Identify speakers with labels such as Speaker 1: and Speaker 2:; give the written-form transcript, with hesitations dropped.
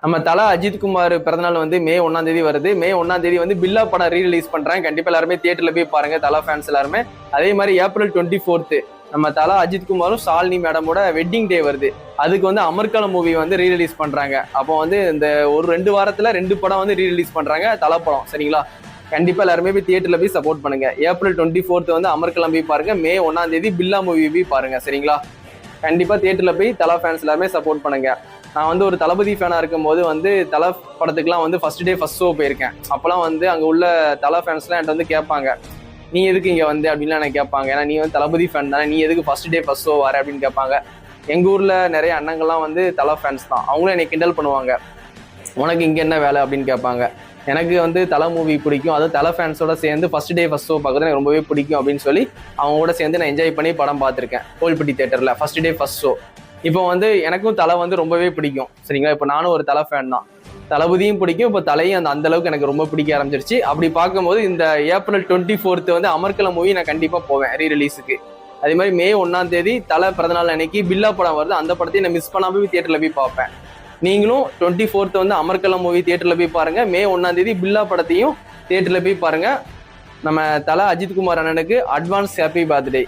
Speaker 1: நம்ம தல அஜித் குமார் பிறந்தநாள் வந்து மே 1 வருது. மே 1 வந்து பில்லா படம் ரீரிலீஸ் பண்றாங்க. கண்டிப்பா எல்லாருமே தியேட்டர்ல போய் பாருங்க, தல ஃபேன்ஸ் எல்லாருமே. அதே மாதிரி ஏப்ரல் 24 நம்ம தல அஜித் குமாரும் ஷாலினி மேடமோட வெட்டிங் டே வருது. அதுக்கு வந்து அமர்கலம் மூவி வந்து ரீரிலீஸ் பண்றாங்க. அப்போ வந்து இந்த ஒரு 2 வாரத்துல 2 படம் வந்து ரீரிலீஸ் பண்றாங்க, தல படம். சரிங்களா? கண்டிப்பா எல்லாருமே போய் தியேட்டர்ல போய் சப்போர்ட் பண்ணுங்க. ஏப்ரல் 24 வந்து அமர்கலம் போய் பாருங்க. மே 1 பில்லா மூவி போய் பாருங்க. சரிங்களா? கண்டிப்பா தியேட்டர்ல போய் தலா ஃபேன்ஸ் எல்லாருமே சப்போர்ட் பண்ணுங்க. நான் வந்து ஒரு தளபதி ஃபேனா இருக்கும் போது வந்து தலை படத்துக்குலாம் வந்து ஃபர்ஸ்ட் டே ஃபர்ஸ்ட் ஷோ போயிருக்கேன். அப்பெல்லாம் வந்து அங்க உள்ள தலை ஃபேன்ஸ்லாம் என்கிட்ட வந்து கேட்பாங்க, நீ எதுக்கு இங்க வந்து அப்படின்லாம் எனக்கு கேட்பாங்க. ஏன்னா நீ வந்து தளபதி ஃபேன் தானே, நீ எதுக்கு ஃபர்ஸ்ட் டே ஃபர்ஸ்ட் ஷோ வர அப்படின்னு கேட்பாங்க. எங்க ஊர்ல நிறைய அண்ணங்கள்லாம் வந்து தலை ஃபேன்ஸ் தான். அவங்களும் என்னை கிண்டல் பண்ணுவாங்க, உனக்கு இங்க என்ன வேலை அப்படின்னு கேட்பாங்க. எனக்கு வந்து தலை மூவி பிடிக்கும், அதுவும் தலை ஃபேன்ஸோட சேர்ந்து ஃபர்ஸ்ட் டே ஃபர்ஸ்ட் ஷோ பார்க்கறது எனக்கு ரொம்பவே பிடிக்கும் அப்படின்னு சொல்லி அவங்க கூட சேர்ந்து நான் என்ஜாய் பண்ணி படம் பார்த்துருக்கேன் கோவில்பட்டி தியேட்டர்ல ஃபர்ஸ்ட் டே ஃபர்ஸ்ட் ஷோ. இப்போ வந்து எனக்கும் தலை வந்து ரொம்பவே பிடிக்கும். சரிங்களா? இப்போ நானும் ஒரு தலை ஃபேன் தான். தளபதியும் பிடிக்கும், இப்போ தலையும் அந்த அளவுக்கு எனக்கு ரொம்ப பிடிக்க ஆரம்பிச்சிருச்சு. அப்படி பார்க்கும்போது இந்த ஏப்ரல் 24 வந்து அமர்கலம் மூவி நான் கண்டிப்பா போவேன் ரீ ரிலீஸுக்கு. அதே மாதிரி மே 1 தலை பிறந்தநாள் அன்னைக்கு பில்லா படம் வருது, அந்த படத்தையும் நான் மிஸ் பண்ணாம போய் தியேட்டர்ல போய் பார்ப்பேன். நீங்களும் 24 வந்து அமர்கலம் மூவி தியேட்டர்ல போய் பாருங்க. மே 1 பில்லா படத்தையும் தியேட்டர்ல போய் பாருங்க. நம்ம தல அஜித் குமார் அண்ணனுக்கு அட்வான்ஸ் ஹாப்பி பர்த்டே.